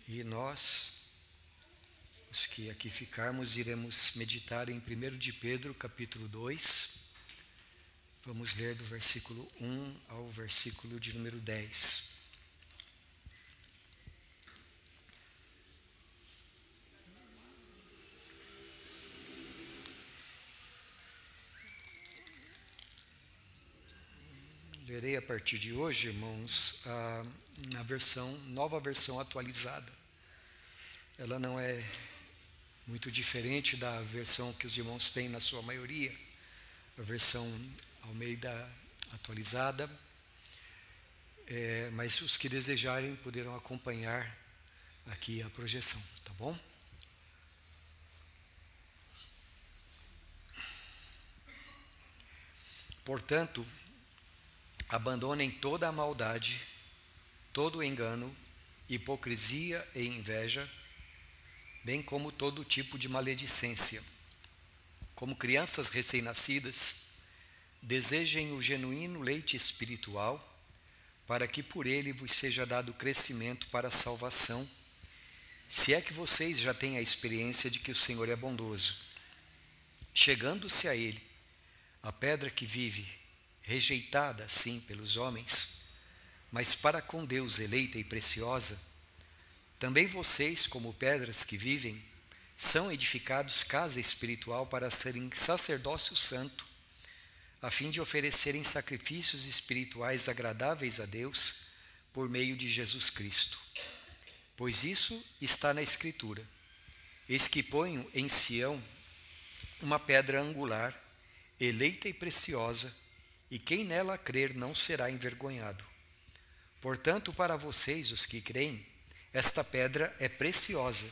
E nós, os que aqui ficarmos, iremos meditar em 1 de Pedro, capítulo 2. Vamos ler do versículo 1 ao versículo de número 10. Lerei a partir de hoje, irmãos, nova versão atualizada. Ela não é muito diferente da versão que os irmãos têm na sua maioria, a versão Almeida atualizada, mas os que desejarem poderão acompanhar aqui a projeção, tá bom? Portanto, abandonem toda a maldade, todo o engano, hipocrisia e inveja, bem como todo tipo de maledicência. Como crianças recém-nascidas, desejem o genuíno leite espiritual, para que por ele vos seja dado crescimento para a salvação, se é que vocês já têm a experiência de que o Senhor é bondoso. Chegando-se a ele, a pedra que vive, rejeitada sim pelos homens, mas para com Deus eleita e preciosa, também vocês, como pedras que vivem, são edificados casa espiritual para serem sacerdócio santo, a fim de oferecerem sacrifícios espirituais agradáveis a Deus por meio de Jesus Cristo. Pois isso está na Escritura: eis que ponho em Sião uma pedra angular, eleita e preciosa, e quem nela crer não será envergonhado. Portanto, para vocês, os que creem, esta pedra é preciosa,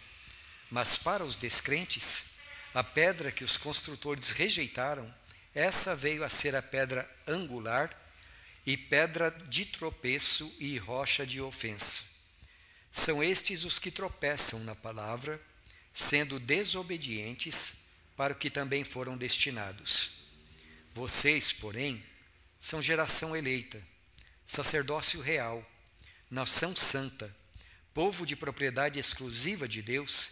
mas para os descrentes, a pedra que os construtores rejeitaram, essa veio a ser a pedra angular e pedra de tropeço e rocha de ofensa. São estes os que tropeçam na palavra, sendo desobedientes para o que também foram destinados. Vocês, porém, são geração eleita, sacerdócio real, nação santa, povo de propriedade exclusiva de Deus,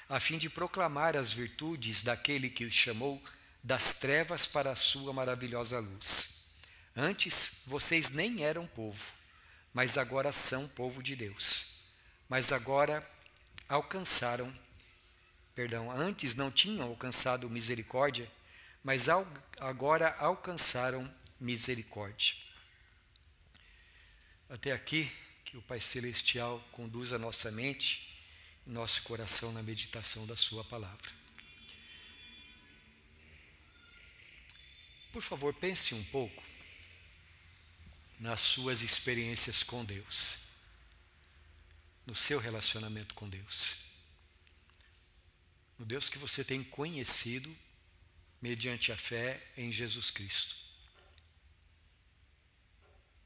a fim de proclamar as virtudes daquele que os chamou das trevas para a sua maravilhosa luz. Antes, vocês nem eram povo, mas agora são povo de Deus. Antes não tinham alcançado misericórdia, mas agora alcançaram misericórdia. Até aqui, que o Pai Celestial conduza a nossa mente e nosso coração na meditação da sua palavra. Por favor, pense um pouco nas suas experiências com Deus, no seu relacionamento com Deus, no Deus que você tem conhecido mediante a fé em Jesus Cristo.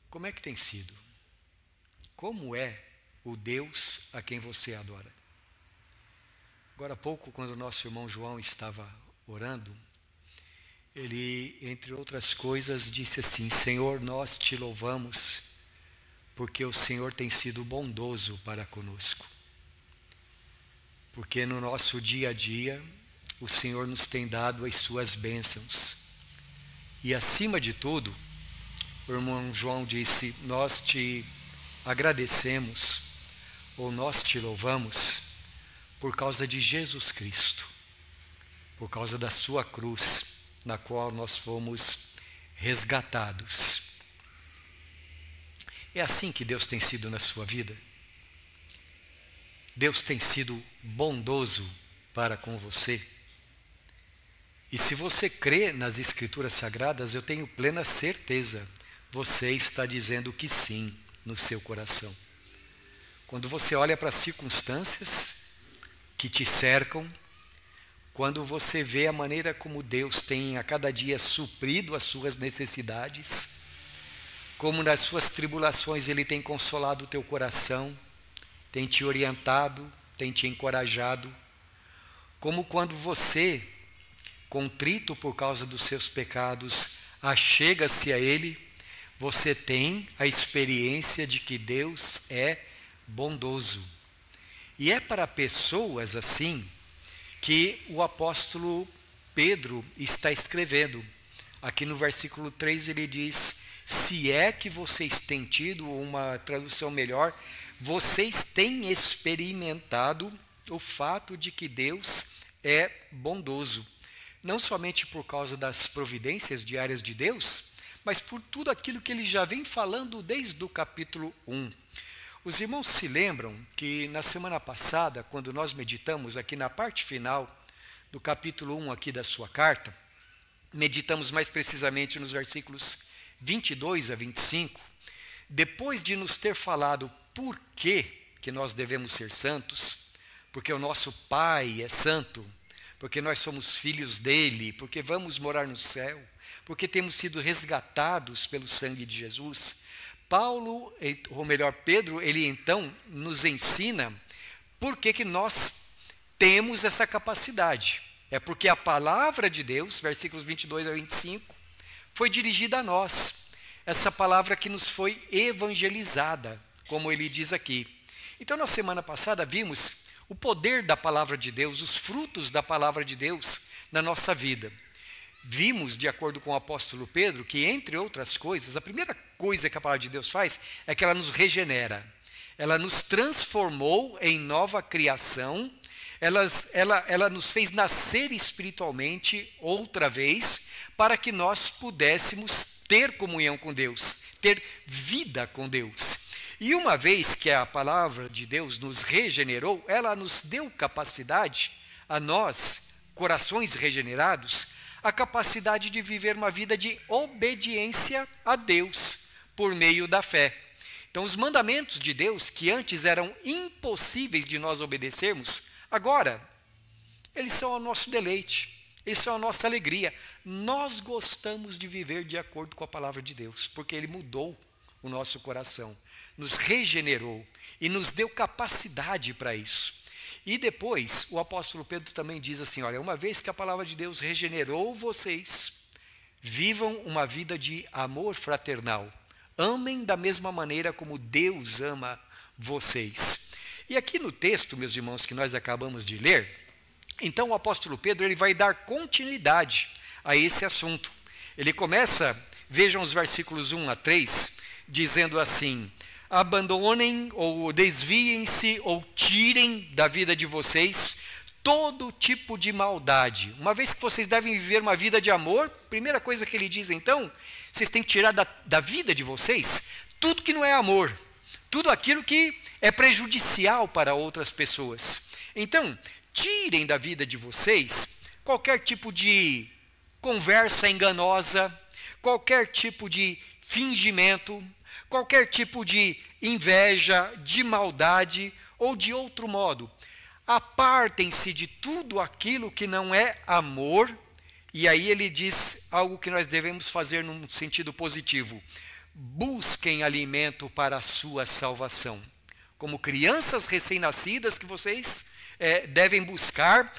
Como é que tem sido? Como é o Deus a quem você adora? Agora há pouco, quando o nosso irmão João estava orando, ele, entre outras coisas, disse assim: Senhor, nós te louvamos, porque o Senhor tem sido bondoso para conosco. Porque no nosso dia a dia, o Senhor nos tem dado as suas bênçãos. E acima de tudo, o irmão João disse: nós te agradecemos, ou nós te louvamos, por causa de Jesus Cristo, por causa da sua cruz, na qual nós fomos resgatados. É assim que Deus tem sido na sua vida? Deus tem sido bondoso para com você? E se você crê nas Escrituras Sagradas, eu tenho plena certeza, você está dizendo que sim no seu coração. Quando você olha para as circunstâncias que te cercam, quando você vê a maneira como Deus tem a cada dia suprido as suas necessidades, como nas suas tribulações Ele tem consolado o teu coração, tem te orientado, tem te encorajado, como quando você, contrito por causa dos seus pecados, achega-se a Ele, você tem a experiência de que Deus é bondoso. E é para pessoas assim que o apóstolo Pedro está escrevendo. Aqui no versículo 3 ele diz: se é que vocês têm tido, uma tradução melhor, vocês têm experimentado o fato de que Deus é bondoso. Não somente por causa das providências diárias de Deus, mas por tudo aquilo que ele já vem falando desde o capítulo 1. Os irmãos se lembram que na semana passada, quando nós meditamos aqui na parte final do capítulo 1 aqui da sua carta, meditamos mais precisamente nos versículos 22 a 25, depois de nos ter falado por que nós devemos ser santos, porque o nosso Pai é santo, porque nós somos filhos dele, porque vamos morar no céu, porque temos sido resgatados pelo sangue de Jesus, Paulo, ou melhor, Pedro, ele então nos ensina por que nós temos essa capacidade. É porque a palavra de Deus, versículos 22 a 25, foi dirigida a nós. Essa palavra que nos foi evangelizada, como ele diz aqui. Então, na semana passada, vimos o poder da palavra de Deus, os frutos da palavra de Deus na nossa vida. Vimos, de acordo com o apóstolo Pedro, que, entre outras coisas, a primeira coisa que a palavra de Deus faz é que ela nos regenera. Ela nos transformou em nova criação, ela nos fez nascer espiritualmente outra vez, para que nós pudéssemos ter comunhão com Deus, ter vida com Deus. E uma vez que a palavra de Deus nos regenerou, ela nos deu capacidade, a nós, corações regenerados, a capacidade de viver uma vida de obediência a Deus por meio da fé. Então, os mandamentos de Deus, que antes eram impossíveis de nós obedecermos, agora, eles são o nosso deleite, eles são a nossa alegria. Nós gostamos de viver de acordo com a palavra de Deus, porque Ele mudou o nosso coração, nos regenerou e nos deu capacidade para isso. E depois, o apóstolo Pedro também diz assim, olha, uma vez que a palavra de Deus regenerou vocês, vivam uma vida de amor fraternal. Amem da mesma maneira como Deus ama vocês. E aqui no texto, meus irmãos, que nós acabamos de ler, então o apóstolo Pedro ele vai dar continuidade a esse assunto. Ele começa, vejam os versículos 1 a 3, dizendo assim: abandonem ou desviem-se ou tirem da vida de vocês todo tipo de maldade. Uma vez que vocês devem viver uma vida de amor, primeira coisa que ele diz então, vocês têm que tirar da vida de vocês tudo que não é amor, tudo aquilo que é prejudicial para outras pessoas. Então, tirem da vida de vocês qualquer tipo de conversa enganosa, qualquer tipo de fingimento, qualquer tipo de inveja, de maldade ou de outro modo. Apartem-se de tudo aquilo que não é amor. E aí ele diz algo que nós devemos fazer num sentido positivo. Busquem alimento para a sua salvação. Como crianças recém-nascidas que vocês devem buscar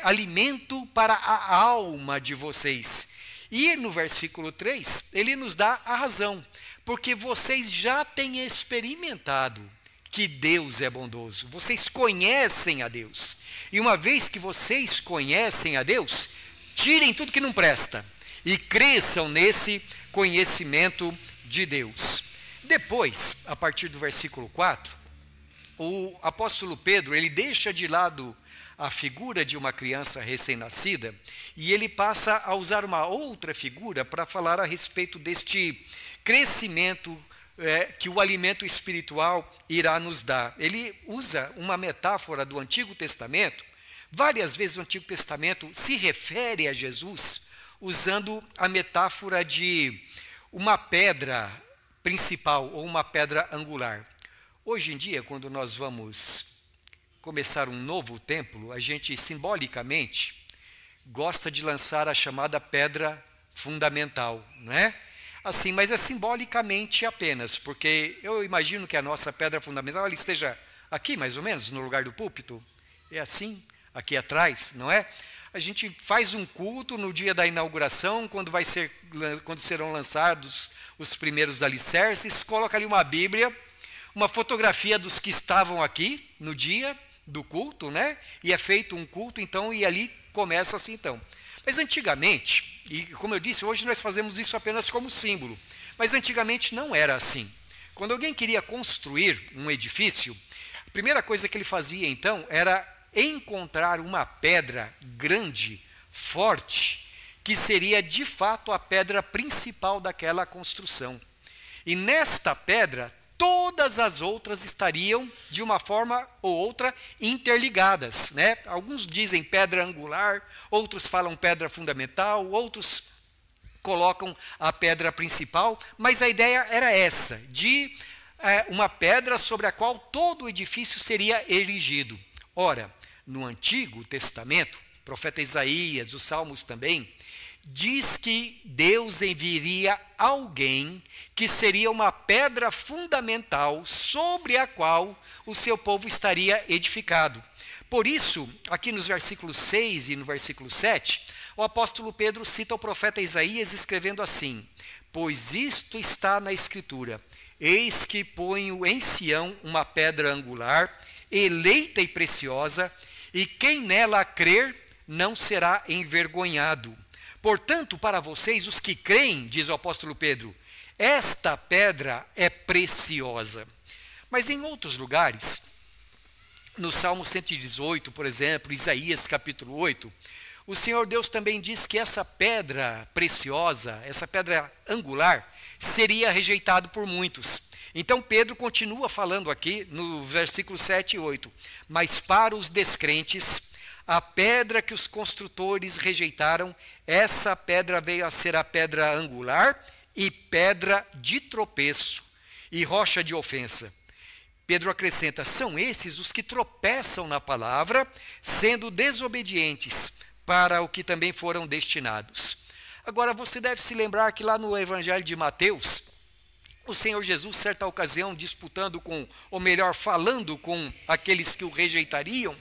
alimento para a alma de vocês. E no versículo 3, ele nos dá a razão. Porque vocês já têm experimentado que Deus é bondoso. Vocês conhecem a Deus. E uma vez que vocês conhecem a Deus, tirem tudo que não presta e cresçam nesse conhecimento de Deus. Depois, a partir do versículo 4, o apóstolo Pedro, ele deixa de lado a figura de uma criança recém-nascida e ele passa a usar uma outra figura para falar a respeito deste crescimento que o alimento espiritual irá nos dar. Ele usa uma metáfora do Antigo Testamento. Várias vezes o Antigo Testamento se refere a Jesus usando a metáfora de uma pedra principal ou uma pedra angular. Hoje em dia, quando nós vamos começar um novo templo, a gente simbolicamente gosta de lançar a chamada pedra fundamental, não é? Assim, mas é simbolicamente apenas, porque eu imagino que a nossa pedra fundamental ela esteja aqui, mais ou menos, no lugar do púlpito. É assim, aqui atrás, não é? A gente faz um culto no dia da inauguração, quando serão lançados os primeiros alicerces, coloca ali uma Bíblia, uma fotografia dos que estavam aqui no dia do culto, né? E é feito um culto, então, e ali começa assim, então. Mas antigamente, e como eu disse, hoje nós fazemos isso apenas como símbolo, mas antigamente não era assim. Quando alguém queria construir um edifício, a primeira coisa que ele fazia, então, era encontrar uma pedra grande, forte, que seria de fato a pedra principal daquela construção. E nesta pedra, todas as outras estariam, de uma forma ou outra, interligadas, né? Alguns dizem pedra angular, outros falam pedra fundamental, outros colocam a pedra principal, mas a ideia era essa, de uma pedra sobre a qual todo o edifício seria erigido. Ora, no Antigo Testamento, o profeta Isaías, os Salmos também, diz que Deus enviaria alguém que seria uma pedra fundamental sobre a qual o seu povo estaria edificado. Por isso, aqui nos versículos 6 e no versículo 7, o apóstolo Pedro cita o profeta Isaías escrevendo assim: pois isto está na Escritura, eis que ponho em Sião uma pedra angular, eleita e preciosa, e quem nela crer não será envergonhado. Portanto, para vocês, os que creem, diz o apóstolo Pedro, esta pedra é preciosa. Mas em outros lugares, no Salmo 118, por exemplo, Isaías capítulo 8, o Senhor Deus também diz que essa pedra preciosa, essa pedra angular, seria rejeitado por muitos. Então Pedro continua falando aqui no versículo 7 e 8, mas para os descrentes, a pedra que os construtores rejeitaram, essa pedra veio a ser a pedra angular e pedra de tropeço e rocha de ofensa. Pedro acrescenta, são esses os que tropeçam na palavra, sendo desobedientes para o que também foram destinados. Agora, você deve se lembrar que lá no Evangelho de Mateus, o Senhor Jesus, certa ocasião, disputando com, ou melhor, falando com aqueles que o rejeitariam,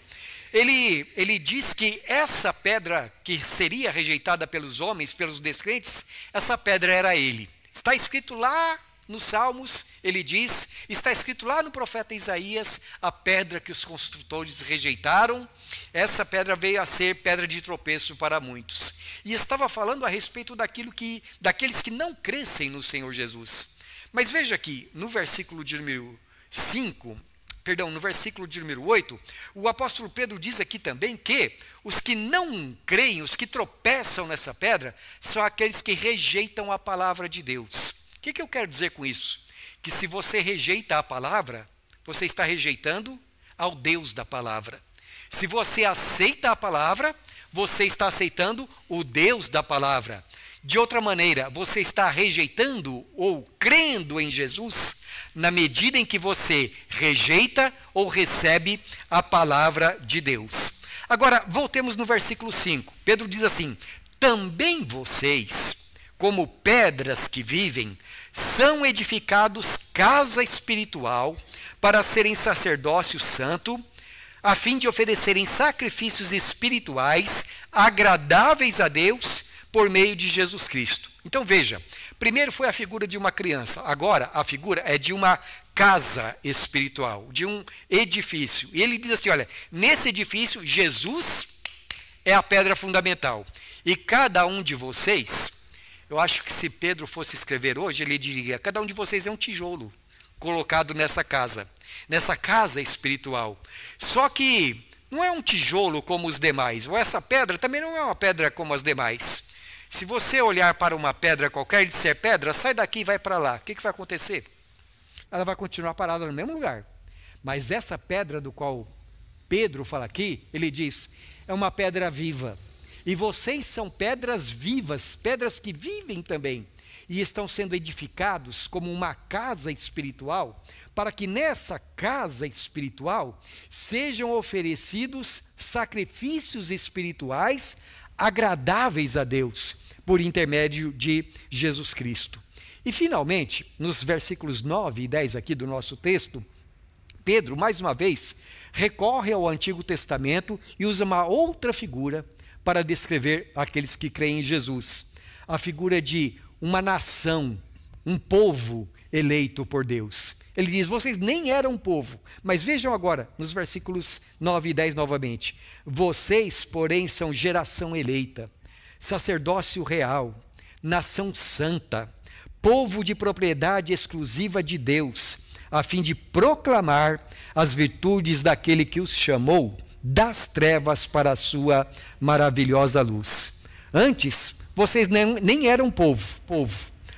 ele diz que essa pedra que seria rejeitada pelos homens, pelos descrentes, essa pedra era ele. Está escrito lá nos Salmos, ele diz, está escrito lá no profeta Isaías, a pedra que os construtores rejeitaram, essa pedra veio a ser pedra de tropeço para muitos. E estava falando a respeito daqueles que não crescem no Senhor Jesus. Mas veja aqui, no versículo de número 8, o apóstolo Pedro diz aqui também que os que não creem, os que tropeçam nessa pedra, são aqueles que rejeitam a palavra de Deus. O que eu quero dizer com isso? Que se você rejeita a palavra, você está rejeitando ao Deus da palavra. Se você aceita a palavra, você está aceitando o Deus da palavra. De outra maneira, você está rejeitando ou crendo em Jesus na medida em que você rejeita ou recebe a palavra de Deus. Agora, voltemos no versículo 5. Pedro diz assim, também vocês, como pedras que vivem, são edificados casa espiritual para serem sacerdócio santo, a fim de oferecerem sacrifícios espirituais agradáveis a Deus por meio de Jesus Cristo. Então veja, primeiro foi a figura de uma criança, agora a figura é de uma casa espiritual, de um edifício. E ele diz assim, olha, nesse edifício Jesus é a pedra fundamental. E cada um de vocês, eu acho que se Pedro fosse escrever hoje, ele diria, cada um de vocês é um tijolo colocado nessa casa espiritual. Só que não é um tijolo como os demais, ou essa pedra também não é uma pedra como as demais. Se você olhar para uma pedra qualquer e disser, pedra, sai daqui e vai para lá, o que vai acontecer? Ela vai continuar parada no mesmo lugar. Mas essa pedra do qual Pedro fala aqui, ele diz, é uma pedra viva. E vocês são pedras vivas, pedras que vivem também. E estão sendo edificados como uma casa espiritual, para que nessa casa espiritual sejam oferecidos sacrifícios espirituais agradáveis a Deus, por intermédio de Jesus Cristo. E finalmente, nos versículos 9 e 10 aqui do nosso texto, Pedro, mais uma vez, recorre ao Antigo Testamento e usa uma outra figura para descrever aqueles que creem em Jesus. A figura de uma nação, um povo eleito por Deus. Ele diz, vocês nem eram povo. Mas vejam agora, nos versículos 9 e 10 novamente. Vocês, porém, são geração eleita, sacerdócio real, nação santa, povo de propriedade exclusiva de Deus, a fim de proclamar as virtudes daquele que os chamou das trevas para a sua maravilhosa luz. Antes, vocês nem eram povo,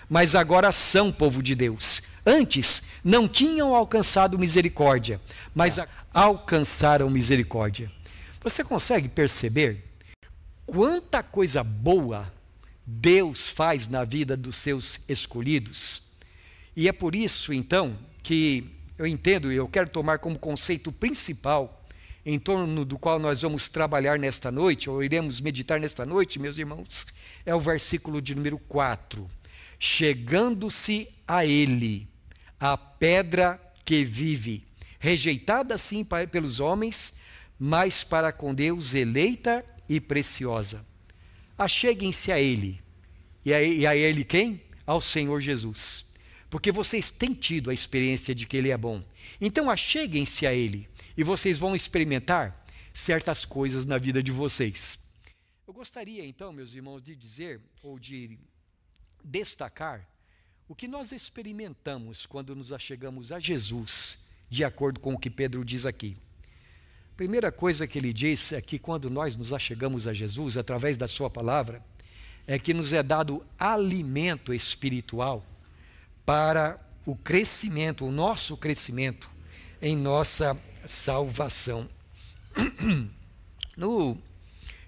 mas agora são povo de Deus. Antes, não tinham alcançado misericórdia, mas alcançaram misericórdia. Você consegue perceber quanta coisa boa Deus faz na vida dos seus escolhidos? E é por isso, então, que eu entendo e eu quero tomar como conceito principal em torno do qual nós vamos trabalhar nesta noite, ou iremos meditar nesta noite, meus irmãos, é o versículo de número 4. Chegando-se a ele, a pedra que vive, rejeitada sim pelos homens, mas para com Deus eleita e preciosa. Acheguem-se a ele. E a ele quem? Ao Senhor Jesus. Porque vocês têm tido a experiência de que ele é bom. Então acheguem-se a ele. E vocês vão experimentar certas coisas na vida de vocês. Eu gostaria então, meus irmãos, de dizer ou de destacar o que nós experimentamos quando nos achegamos a Jesus, de acordo com o que Pedro diz aqui. A primeira coisa que ele diz é que quando nós nos achegamos a Jesus, através da sua palavra, é que nos é dado alimento espiritual para o crescimento, o nosso crescimento em nossa salvação. No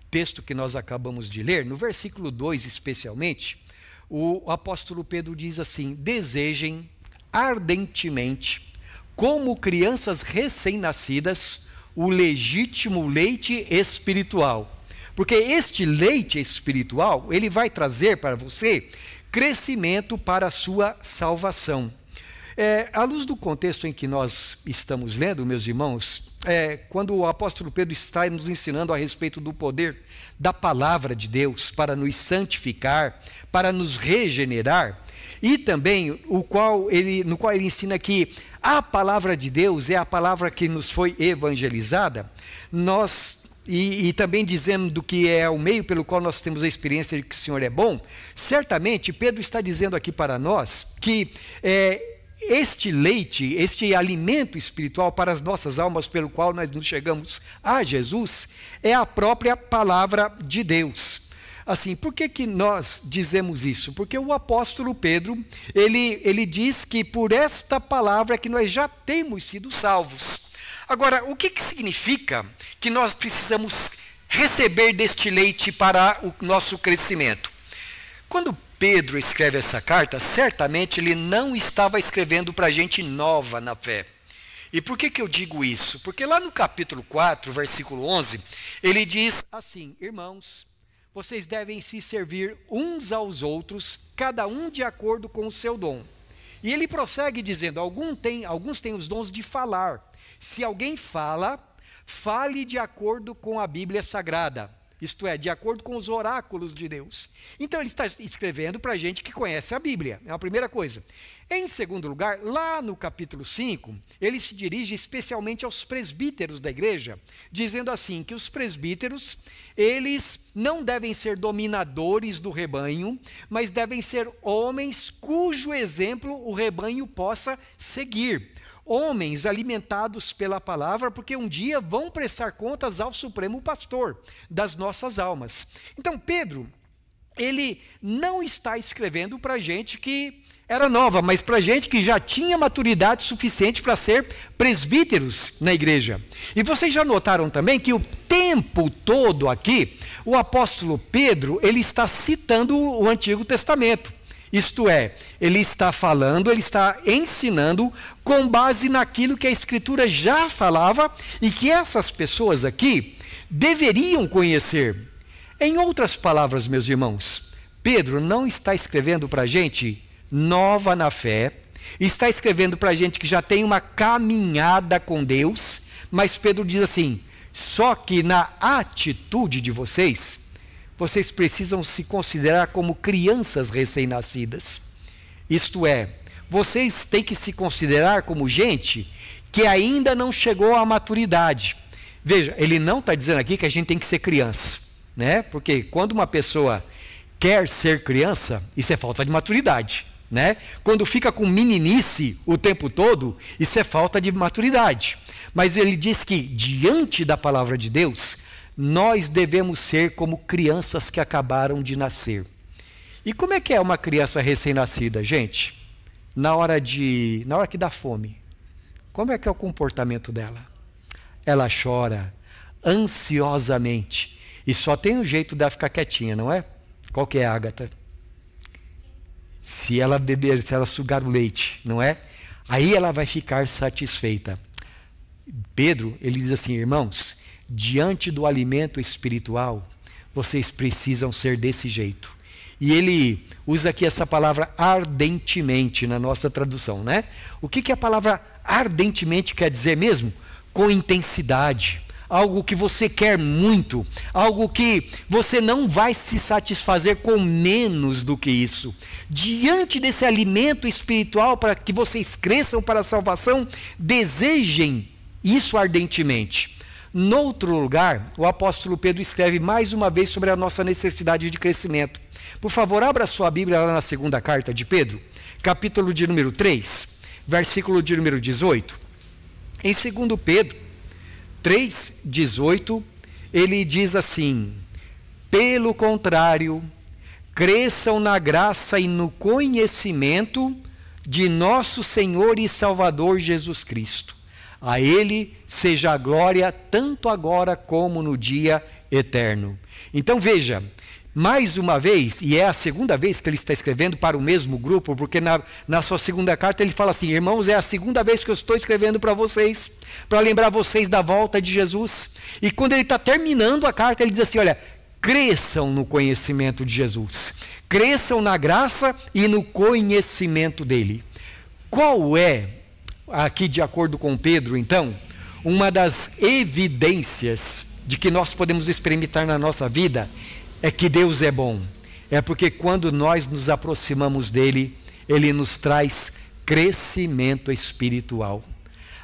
texto que nós acabamos de ler, no versículo 2 especialmente, o apóstolo Pedro diz assim: desejem ardentemente, como crianças recém-nascidas, o legítimo leite espiritual. Porque este leite espiritual, ele vai trazer para você crescimento para a sua salvação. À luz do contexto em que nós estamos lendo, meus irmãos, quando o apóstolo Pedro está nos ensinando a respeito do poder da palavra de Deus para nos santificar, para nos regenerar, e também no qual ele ensina que a palavra de Deus é a palavra que nos foi evangelizada, e também dizendo que é o meio pelo qual nós temos a experiência de que o Senhor é bom, certamente Pedro está dizendo aqui para nós que este leite, este alimento espiritual para as nossas almas pelo qual nós nos chegamos a Jesus, é a própria palavra de Deus. Assim, por que nós dizemos isso? Porque o apóstolo Pedro, ele diz que por esta palavra é que nós já temos sido salvos. Agora, o que significa que nós precisamos receber deste leite para o nosso crescimento? Quando Pedro escreve essa carta, certamente ele não estava escrevendo para gente nova na fé. E por que eu digo isso? Porque lá no capítulo 4, versículo 11, ele diz assim: irmãos, vocês devem se servir uns aos outros, cada um de acordo com o seu dom. E ele prossegue dizendo, alguns têm os dons de falar. Se alguém fala, fale de acordo com a Bíblia Sagrada. Isto é, de acordo com os oráculos de Deus. Então ele está escrevendo para a gente que conhece a Bíblia, é a primeira coisa. Em segundo lugar, lá no capítulo 5, ele se dirige especialmente aos presbíteros da igreja, dizendo assim, que os presbíteros, eles não devem ser dominadores do rebanho, mas devem ser homens cujo exemplo o rebanho possa seguir. Homens alimentados pela palavra, porque um dia vão prestar contas ao Supremo Pastor das nossas almas. Então, Pedro, ele não está escrevendo para gente que era nova, mas para gente que já tinha maturidade suficiente para ser presbíteros na igreja. E vocês já notaram também que o tempo todo aqui, o apóstolo Pedro, ele está citando o Antigo Testamento. Isto é, ele está falando, ele está ensinando com base naquilo que a Escritura já falava e que essas pessoas aqui deveriam conhecer. Em outras palavras, meus irmãos, Pedro não está escrevendo para a gente nova na fé, está escrevendo para a gente que já tem uma caminhada com Deus, mas Pedro diz assim, só que na atitude de vocês precisam se considerar como crianças recém-nascidas. Isto é, vocês têm que se considerar como gente que ainda não chegou à maturidade. Veja, ele não está dizendo aqui que a gente tem que ser criança, né? Porque quando uma pessoa quer ser criança, isso é falta de maturidade, né? Quando fica com meninice o tempo todo, isso é falta de maturidade. Mas ele diz que diante da palavra de Deus, nós devemos ser como crianças que acabaram de nascer. E como é que é uma criança recém-nascida, gente? Na hora que dá fome, como é que é o comportamento dela? Ela chora ansiosamente. E só tem um jeito dela ficar quietinha, não é? Qual que é, Ágata? Se ela beber, se ela sugar o leite, não é? Aí ela vai ficar satisfeita. Pedro, ele diz assim, irmãos, diante do alimento espiritual, vocês precisam ser desse jeito. E ele usa aqui essa palavra ardentemente na nossa tradução, né? O que a palavra ardentemente quer dizer mesmo? Com intensidade, algo que você quer muito, algo que você não vai se satisfazer com menos do que isso. Diante desse alimento espiritual para que vocês cresçam para a salvação, desejem isso ardentemente. Noutro lugar, o apóstolo Pedro escreve mais uma vez sobre a nossa necessidade de crescimento. Por favor, abra sua Bíblia lá na segunda carta de Pedro, capítulo de número 3, versículo de número 18. Em 2 Pedro 3,18, ele diz assim, pelo contrário, cresçam na graça e no conhecimento de nosso Senhor e Salvador Jesus Cristo. A Ele seja a glória tanto agora como no dia eterno. Então veja, mais uma vez, e é a segunda vez que ele está escrevendo para o mesmo grupo, porque na sua segunda carta ele fala assim, irmãos, é a segunda vez que eu estou escrevendo para vocês, para lembrar vocês da volta de Jesus. E quando ele está terminando a carta, ele diz assim, olha, cresçam no conhecimento de Jesus, cresçam na graça e no conhecimento dele. Qual é, aqui de acordo com Pedro, então, uma das evidências de que nós podemos experimentar na nossa vida é que Deus é bom. É porque quando nós nos aproximamos dele, ele nos traz crescimento espiritual.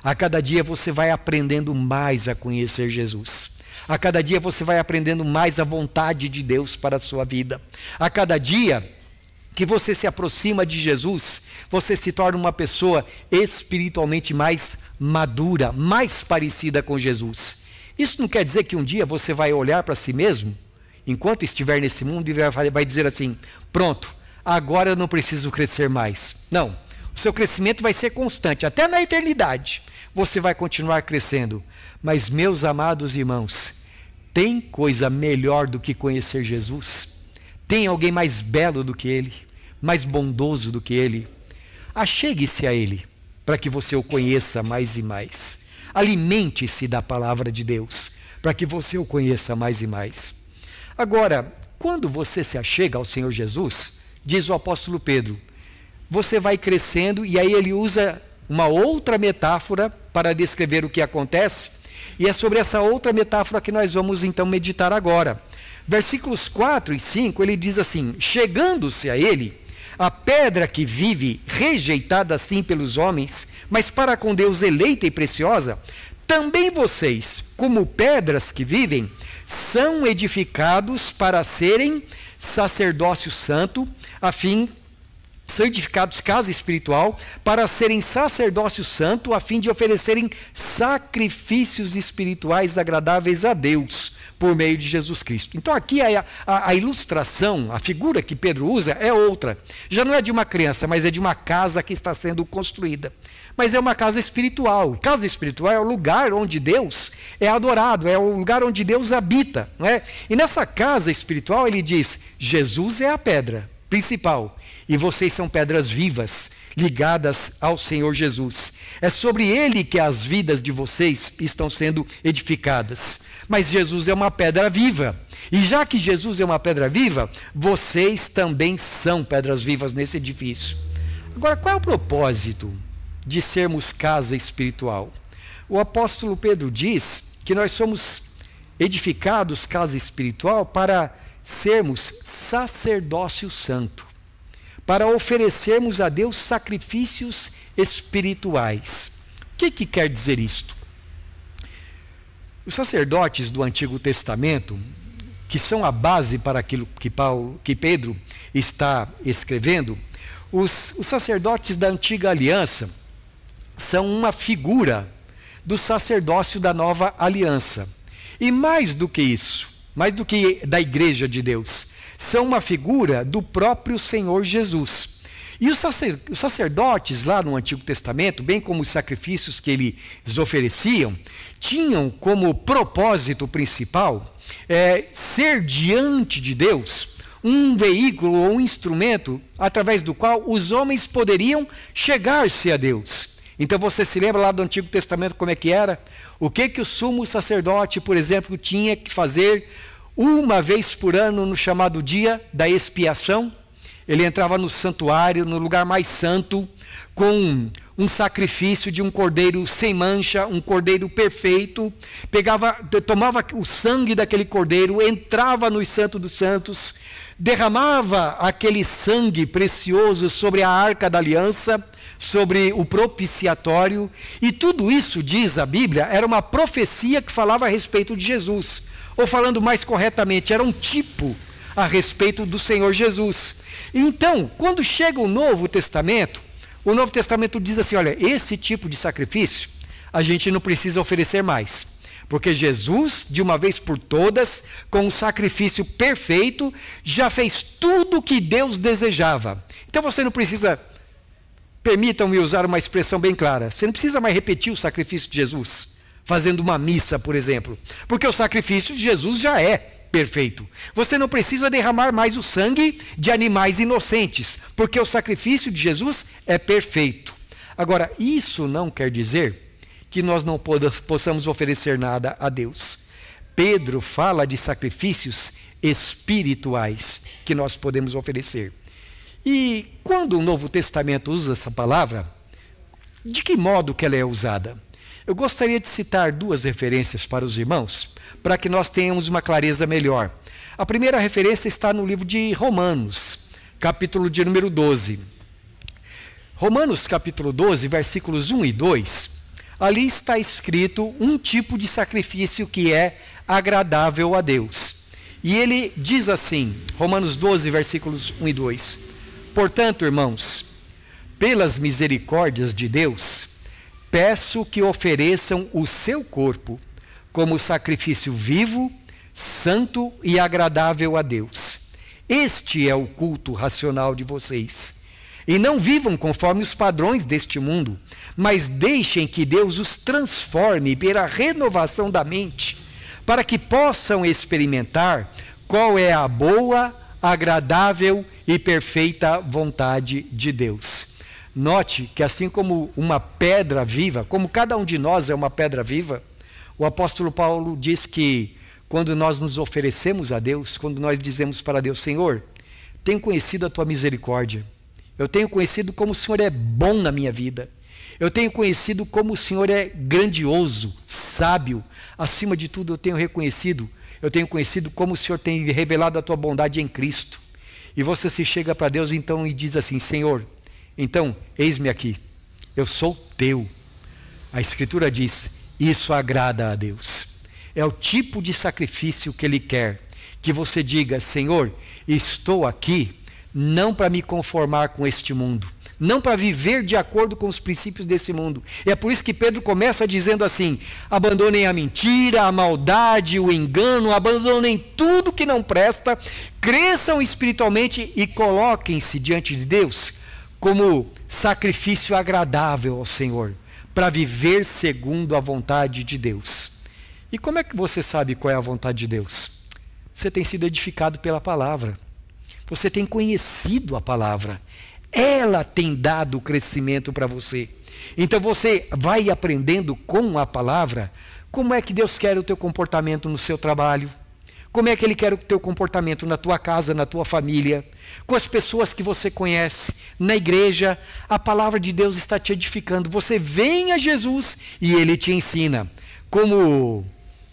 A cada dia você vai aprendendo mais a conhecer Jesus. A cada dia você vai aprendendo mais a vontade de Deus para a sua vida. A cada dia que você se aproxima de Jesus, você se torna uma pessoa espiritualmente mais madura, mais parecida com Jesus. Isso não quer dizer que um dia você vai olhar para si mesmo, enquanto estiver nesse mundo, e vai dizer assim, pronto, agora eu não preciso crescer mais. Não, o seu crescimento vai ser constante, até na eternidade você vai continuar crescendo. Mas, meus amados irmãos, tem coisa melhor do que conhecer Jesus? Tem alguém mais belo do que Ele? Mais bondoso do que Ele? Achegue-se a Ele, para que você o conheça mais e mais. Alimente-se da palavra de Deus, para que você o conheça mais e mais. Agora, quando você se achega ao Senhor Jesus, diz o apóstolo Pedro, você vai crescendo, e aí ele usa uma outra metáfora para descrever o que acontece, e é sobre essa outra metáfora que nós vamos então meditar agora. Versículos 4 e 5, ele diz assim, chegando-se a ele, a pedra que vive, rejeitada assim pelos homens, mas para com Deus eleita e preciosa, também vocês, como pedras que vivem, são edificados para serem sacerdócio santo, são edificados casa espiritual, para serem sacerdócio santo, a fim de oferecerem sacrifícios espirituais agradáveis a Deus, por meio de Jesus Cristo. Então aqui a ilustração, a figura que Pedro usa é outra. Já não é de uma criança, mas é de uma casa que está sendo construída. Mas é uma casa espiritual. Casa espiritual é o lugar onde Deus é adorado, é o lugar onde Deus habita, não é? E nessa casa espiritual ele diz, Jesus é a pedra principal, e vocês são pedras vivas, ligadas ao Senhor Jesus. É sobre ele que as vidas de vocês estão sendo edificadas. Mas Jesus é uma pedra viva. E já que Jesus é uma pedra viva, vocês também são pedras vivas nesse edifício. Agora, qual é o propósito de sermos casa espiritual? O apóstolo Pedro diz que nós somos edificados casa espiritual para sermos sacerdócio santo. para oferecermos a Deus sacrifícios espirituais. O que quer dizer isto? Os sacerdotes do Antigo Testamento, que são a base para aquilo que Pedro está escrevendo, os sacerdotes da Antiga Aliança são uma figura do sacerdócio da Nova Aliança. E mais do que isso, mais do que da Igreja de Deus, são uma figura do próprio Senhor Jesus. E os sacerdotes lá no Antigo Testamento, bem como os sacrifícios que eles ofereciam, tinham como propósito principal ser diante de Deus um veículo ou um instrumento através do qual os homens poderiam chegar-se a Deus. Então você se lembra lá do Antigo Testamento como é que era? O que o sumo sacerdote, por exemplo, tinha que fazer uma vez por ano no chamado dia da expiação? Ele entrava no santuário, no lugar mais santo, com um sacrifício de um cordeiro sem mancha, um cordeiro perfeito, tomava o sangue daquele cordeiro, entrava no Santo dos Santos, derramava aquele sangue precioso sobre a arca da aliança, sobre o propiciatório, e tudo isso, diz a Bíblia, era uma profecia que falava a respeito de Jesus, ou falando mais corretamente, era um tipo a respeito do Senhor Jesus. Então, quando chega o Novo Testamento diz assim, olha, esse tipo de sacrifício a gente não precisa oferecer mais, porque Jesus, de uma vez por todas, com um sacrifício perfeito, já fez tudo o que Deus desejava. Então você não precisa, permitam-me usar uma expressão bem clara, você não precisa mais repetir o sacrifício de Jesus, fazendo uma missa, por exemplo, porque o sacrifício de Jesus já é perfeito. Você não precisa derramar mais o sangue de animais inocentes, porque o sacrifício de Jesus é perfeito. Agora, isso não quer dizer que nós não possamos oferecer nada a Deus. Pedro fala de sacrifícios espirituais que nós podemos oferecer. E quando o Novo Testamento usa essa palavra, de que modo que ela é usada? Eu gostaria de citar duas referências para os irmãos, para que nós tenhamos uma clareza melhor. A primeira referência está no livro de Romanos, capítulo de número 12. Romanos, capítulo 12, versículos 1 e 2, ali está escrito um tipo de sacrifício que é agradável a Deus. E ele diz assim, Romanos 12, versículos 1 e 2, portanto, irmãos, pelas misericórdias de Deus, peço que ofereçam o seu corpo como sacrifício vivo, santo e agradável a Deus. Este é o culto racional de vocês. E não vivam conforme os padrões deste mundo, mas deixem que Deus os transforme pela renovação da mente, para que possam experimentar qual é a boa, agradável e perfeita vontade de Deus. Note que assim como uma pedra viva, como cada um de nós é uma pedra viva, o apóstolo Paulo diz que quando nós nos oferecemos a Deus, quando nós dizemos para Deus, Senhor, tenho conhecido a tua misericórdia, eu tenho conhecido como o Senhor é bom na minha vida, eu tenho conhecido como o Senhor é grandioso, sábio, acima de tudo eu tenho conhecido como o Senhor tem revelado a tua bondade em Cristo. E você se chega para Deus então e diz assim, Senhor, então, eis-me aqui, eu sou teu. A Escritura diz, isso agrada a Deus. É o tipo de sacrifício que Ele quer, que você diga, Senhor, estou aqui não para me conformar com este mundo, não para viver de acordo com os princípios desse mundo. E é por isso que Pedro começa dizendo assim, abandonem a mentira, a maldade, o engano, abandonem tudo que não presta, cresçam espiritualmente e coloquem-se diante de Deus como sacrifício agradável ao Senhor, para viver segundo a vontade de Deus. E como é que você sabe qual é a vontade de Deus? Você tem sido edificado pela palavra. Você tem conhecido a palavra. Ela tem dado crescimento para você. Então você vai aprendendo com a palavra como é que Deus quer o teu comportamento no seu trabalho, como é que Ele quer o teu comportamento na tua casa, na tua família, com as pessoas que você conhece, na igreja. A palavra de Deus está te edificando. Você vem a Jesus e Ele te ensina. Como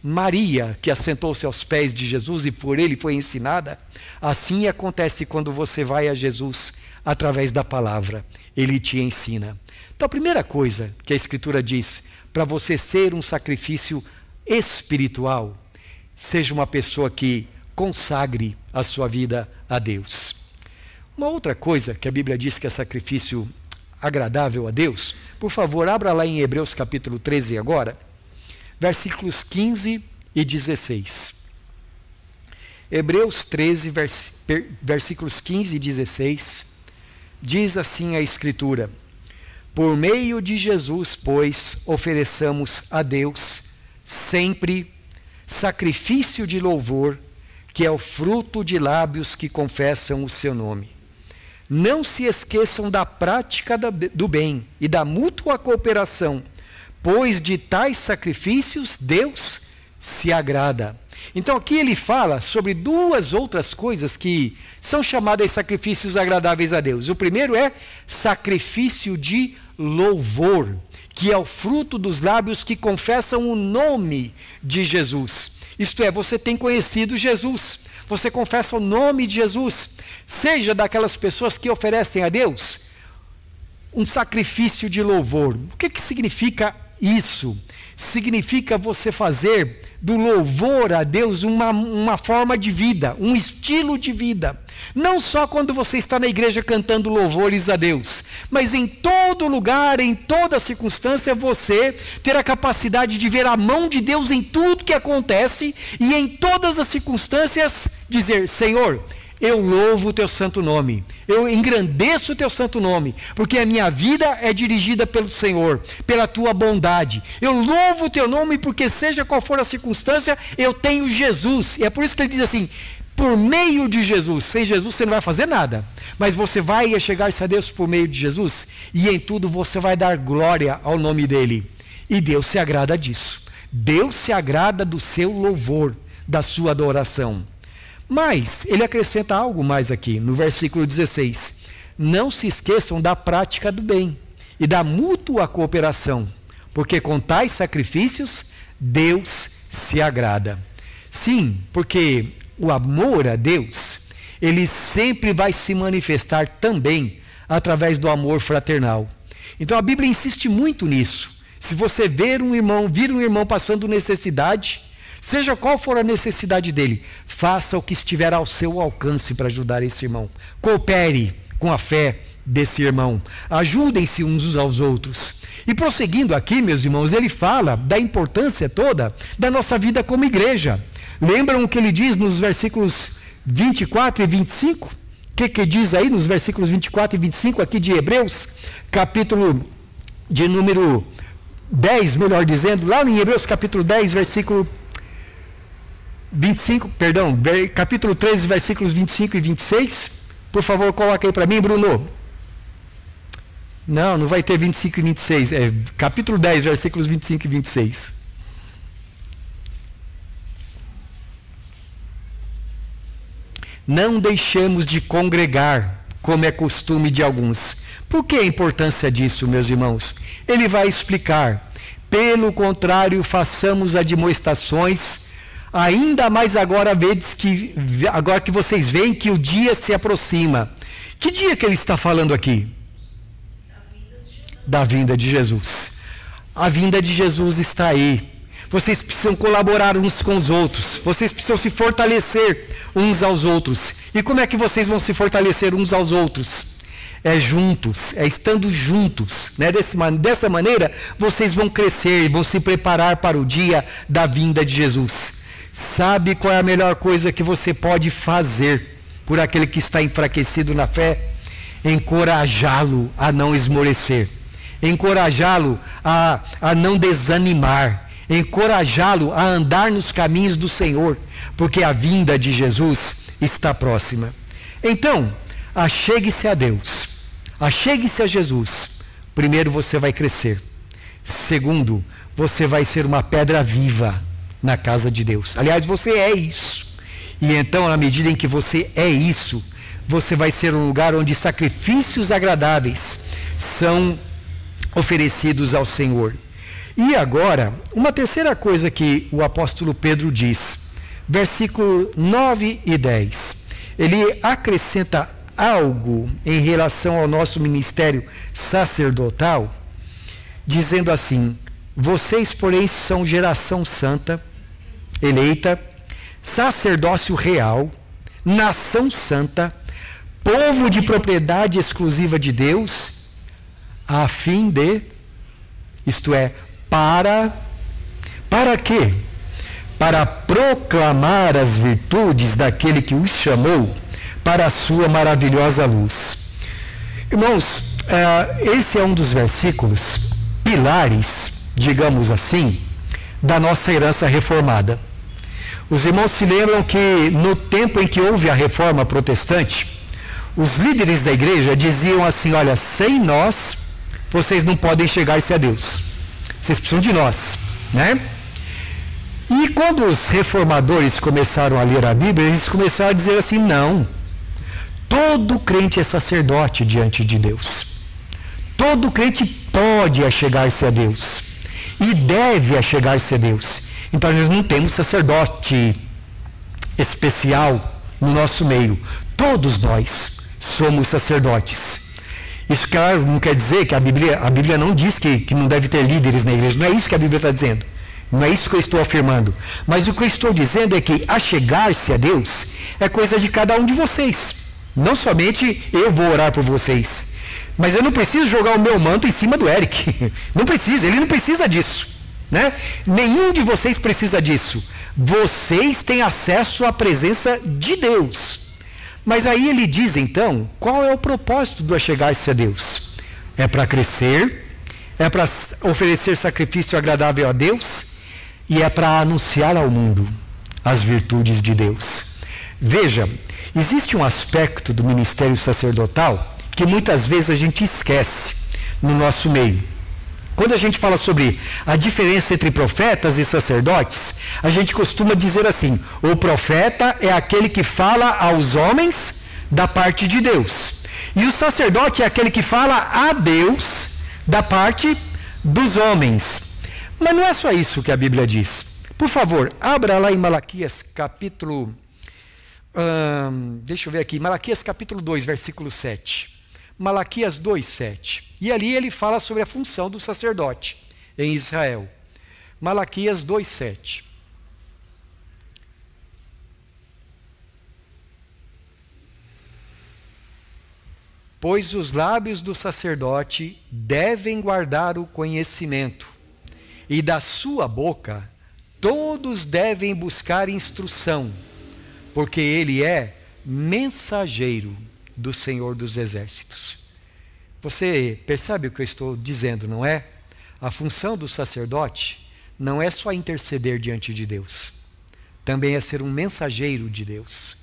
Maria, que assentou-se aos pés de Jesus e por Ele foi ensinada, assim acontece quando você vai a Jesus através da palavra. Ele te ensina. Então, a primeira coisa que a Escritura diz, para você ser um sacrifício espiritual, seja uma pessoa que consagre a sua vida a Deus. Uma outra coisa que a Bíblia diz que é sacrifício agradável a Deus, por favor, abra lá em Hebreus capítulo 13 agora, versículos 15 e 16. Hebreus 13, versículos 15 e 16, diz assim a Escritura: por meio de Jesus, pois, ofereçamos a Deus sempre sacrifício de louvor, que é o fruto de lábios que confessam o seu nome. Não se esqueçam da prática do bem e da mútua cooperação, pois de tais sacrifícios Deus se agrada. Então aqui ele fala sobre duas outras coisas que são chamadas de sacrifícios agradáveis a Deus. O primeiro é sacrifício de louvor, que é o fruto dos lábios que confessam o nome de Jesus. Isto é, você tem conhecido Jesus, você confessa o nome de Jesus, seja daquelas pessoas que oferecem a Deus um sacrifício de louvor. O que significa isso? Significa você fazer do louvor a Deus uma forma de vida, um estilo de vida. Não só quando você está na igreja cantando louvores a Deus, mas em todo lugar, em toda circunstância, você ter a capacidade de ver a mão de Deus em tudo que acontece e em todas as circunstâncias dizer: Senhor, eu louvo o teu santo nome, eu engrandeço o teu santo nome, porque a minha vida é dirigida pelo Senhor, pela tua bondade. Eu louvo o teu nome porque, seja qual for a circunstância, eu tenho Jesus. E é por isso que ele diz assim: por meio de Jesus. Sem Jesus você não vai fazer nada, mas você vai chegar-se a Deus por meio de Jesus, e em tudo você vai dar glória ao nome dele. E Deus se agrada disso. Deus se agrada do seu louvor, da sua adoração. Mas ele acrescenta algo mais aqui, no versículo 16. Não se esqueçam da prática do bem e da mútua cooperação, porque com tais sacrifícios Deus se agrada. Sim, porque o amor a Deus, ele sempre vai se manifestar também através do amor fraternal. Então a Bíblia insiste muito nisso. Se você vir um irmão passando necessidade, seja qual for a necessidade dele, faça o que estiver ao seu alcance para ajudar esse irmão. Coopere com a fé desse irmão. Ajudem-se uns aos outros. E prosseguindo aqui, meus irmãos, ele fala da importância toda da nossa vida como igreja. Lembram o que ele diz nos versículos 24 e 25? O que diz aí nos versículos 24 e 25 aqui de Hebreus, capítulo de número 10, melhor dizendo, lá em Hebreus capítulo 10, versículo 25, perdão, capítulo 13, versículos 25 e 26. Por favor, coloca aí para mim, Bruno. Não vai ter 25 e 26. É capítulo 10, versículos 25 e 26. Não deixemos de congregar, como é costume de alguns. Por que a importância disso, meus irmãos? Ele vai explicar. Pelo contrário, façamos admoestações, ainda mais agora que vocês veem que o dia se aproxima. Que dia que ele está falando aqui? Da vinda de Jesus. A vinda de Jesus está aí. Vocês precisam colaborar uns com os outros. Vocês precisam se fortalecer uns aos outros. E como é que vocês vão se fortalecer uns aos outros? É juntos, é estando juntos, né? Dessa maneira, vocês vão crescer, vão se preparar para o dia da vinda de Jesus. Sabe qual é a melhor coisa que você pode fazer por aquele que está enfraquecido na fé? Encorajá-lo a não esmorecer, encorajá-lo a não desanimar, encorajá-lo a andar nos caminhos do Senhor, porque a vinda de Jesus está próxima. Então, achegue-se a Deus, achegue-se a Jesus. Primeiro, você vai crescer. Segundo, você vai ser uma pedra viva na casa de Deus. Aliás, você é isso. E então, na medida em que você é isso, você vai ser um lugar onde sacrifícios agradáveis são oferecidos ao Senhor. E agora, uma terceira coisa que o apóstolo Pedro diz, versículo 9 e 10. Ele acrescenta algo em relação ao nosso ministério sacerdotal, dizendo assim: vocês, porém, são geração santa, eleita, sacerdócio real, nação santa, povo de propriedade exclusiva de Deus, a fim de, isto é, para quê? Para proclamar as virtudes daquele que os chamou para a sua maravilhosa luz. Irmãos, esse é um dos versículos pilares, digamos assim, da nossa herança reformada. Os irmãos se lembram que no tempo em que houve a reforma protestante, os líderes da igreja diziam assim: olha, sem nós, vocês não podem chegar-se a Deus. Vocês precisam de nós, né? E quando os reformadores começaram a ler a Bíblia, eles começaram a dizer assim: não, todo crente é sacerdote diante de Deus. Todo crente pode achegar-se a Deus e deve achegar-se a Deus. Então nós não temos sacerdote especial no nosso meio. Todos nós somos sacerdotes. Isso, claro, não quer dizer que a Bíblia não diz que não deve ter líderes na igreja. Não é isso que a Bíblia está dizendo. Não é isso que eu estou afirmando. Mas o que eu estou dizendo é que achegar-se a Deus é coisa de cada um de vocês. Não somente eu vou orar por vocês, mas eu não preciso jogar o meu manto em cima do Eric. Não precisa, ele não precisa disso, né? Nenhum de vocês precisa disso. Vocês têm acesso à presença de Deus. Mas aí ele diz então, qual é o propósito do achegar-se a Deus? É para crescer, é para oferecer sacrifício agradável a Deus e é para anunciar ao mundo as virtudes de Deus. Veja, existe um aspecto do ministério sacerdotal que muitas vezes a gente esquece no nosso meio. Quando a gente fala sobre a diferença entre profetas e sacerdotes, a gente costuma dizer assim: o profeta é aquele que fala aos homens da parte de Deus, e o sacerdote é aquele que fala a Deus da parte dos homens. Mas não é só isso que a Bíblia diz. Por favor, abra lá em Malaquias capítulo... deixa eu ver aqui. Malaquias capítulo 2, versículo 7. Malaquias 2, 7. E ali ele fala sobre a função do sacerdote em Israel. Malaquias 2, 7. Pois os lábios do sacerdote devem guardar o conhecimento, e da sua boca todos devem buscar instrução, porque ele é mensageiro do Senhor dos Exércitos. Você percebe o que eu estou dizendo, não é? A função do sacerdote não é só interceder diante de Deus, também é ser um mensageiro de Deus.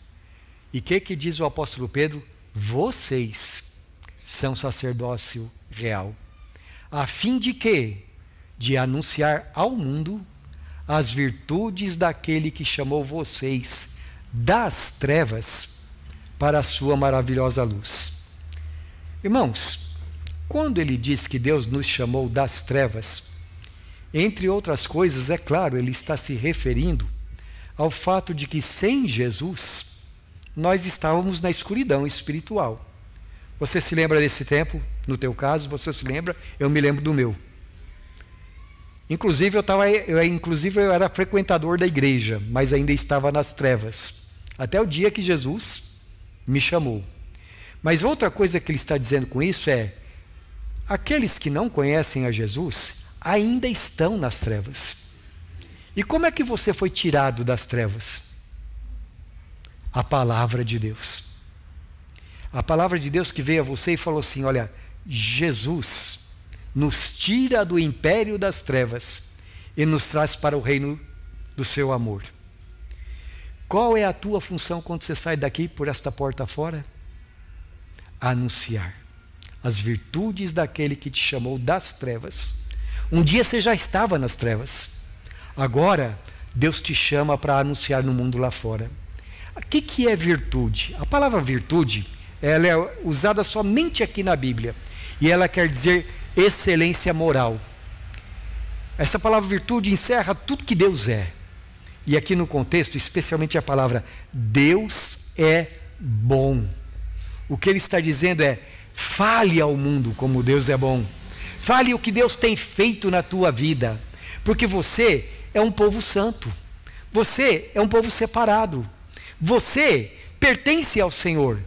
E o que diz o apóstolo Pedro? Vocês são sacerdócio real. A fim de quê? De anunciar ao mundo as virtudes daquele que chamou vocês das trevas para a sua maravilhosa luz. Irmãos, quando ele diz que Deus nos chamou das trevas, entre outras coisas, é claro, ele está se referindo ao fato de que sem Jesus nós estávamos na escuridão espiritual. Você se lembra desse tempo? No teu caso, você se lembra? Eu me lembro do meu. Inclusive eu era frequentador da igreja, mas ainda estava nas trevas, até o dia que Jesus me chamou. Mas outra coisa que ele está dizendo com isso é: aqueles que não conhecem a Jesus ainda estão nas trevas. E como é que você foi tirado das trevas? A palavra de Deus. A palavra de Deus que veio a você e falou assim: olha, Jesus nos tira do império das trevas e nos traz para o reino do seu amor. Qual é a tua função quando você sai daqui por esta porta fora? Anunciar as virtudes daquele que te chamou das trevas. Um dia você já estava nas trevas. Agora, Deus te chama para anunciar no mundo lá fora. O que é virtude? A palavra virtude, ela é usada somente aqui na Bíblia. E ela quer dizer excelência moral. Essa palavra virtude encerra tudo que Deus é. E aqui no contexto, especialmente a palavra Deus é bom. O que ele está dizendo é: fale ao mundo como Deus é bom. Fale o que Deus tem feito na tua vida. Porque você é um povo santo. Você é um povo separado. Você pertence ao Senhor.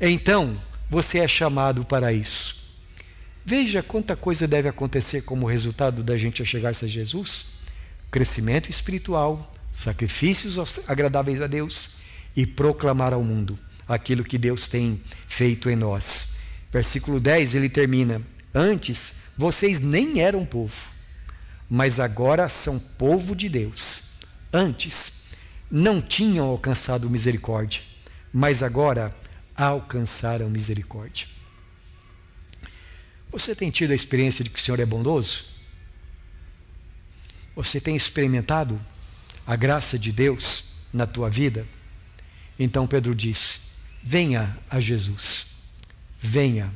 Então, você é chamado para isso. Veja quanta coisa deve acontecer como resultado da gente chegar-se a Jesus. Crescimento espiritual, sacrifícios agradáveis a Deus e proclamar ao mundo aquilo que Deus tem feito em nós. Versículo 10, ele termina: antes vocês nem eram povo, mas agora são povo de Deus. Antes não tinham alcançado misericórdia, mas agora alcançaram misericórdia. Você tem tido a experiência de que o Senhor é bondoso? Você tem experimentado a graça de Deus na tua vida? Então Pedro diz: venha a Jesus, venha,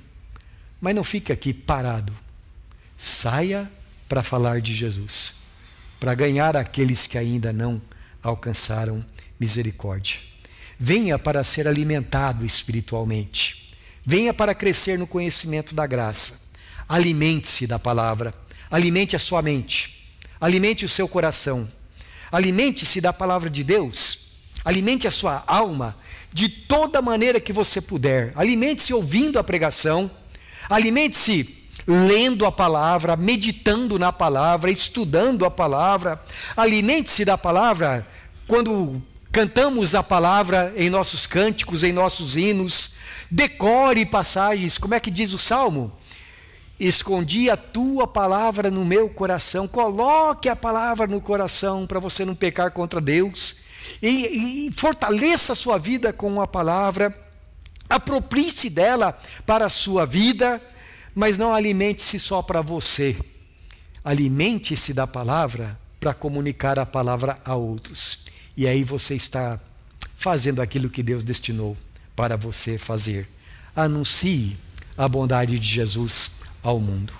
mas não fique aqui parado. Saia para falar de Jesus, para ganhar aqueles que ainda não alcançaram misericórdia. Venha para ser alimentado espiritualmente. Venha para crescer no conhecimento da graça. Alimente-se da palavra. Alimente a sua mente. Alimente o seu coração. Alimente-se da palavra de Deus. Alimente a sua alma de toda maneira que você puder. Alimente-se ouvindo a pregação. Alimente-se lendo a palavra, meditando na palavra, estudando a palavra. Alimente-se da palavra quando cantamos a palavra em nossos cânticos, em nossos hinos. Decore passagens. Como é que diz o Salmo? Escondi a tua palavra no meu coração. Coloque a palavra no coração para você não pecar contra Deus. E fortaleça a sua vida com a palavra. Aproprie-se dela para a sua vida. Mas não alimente-se só para você. Alimente-se da palavra para comunicar a palavra a outros. E aí você está fazendo aquilo que Deus destinou para você fazer. Anuncie a bondade de Jesus ao mundo.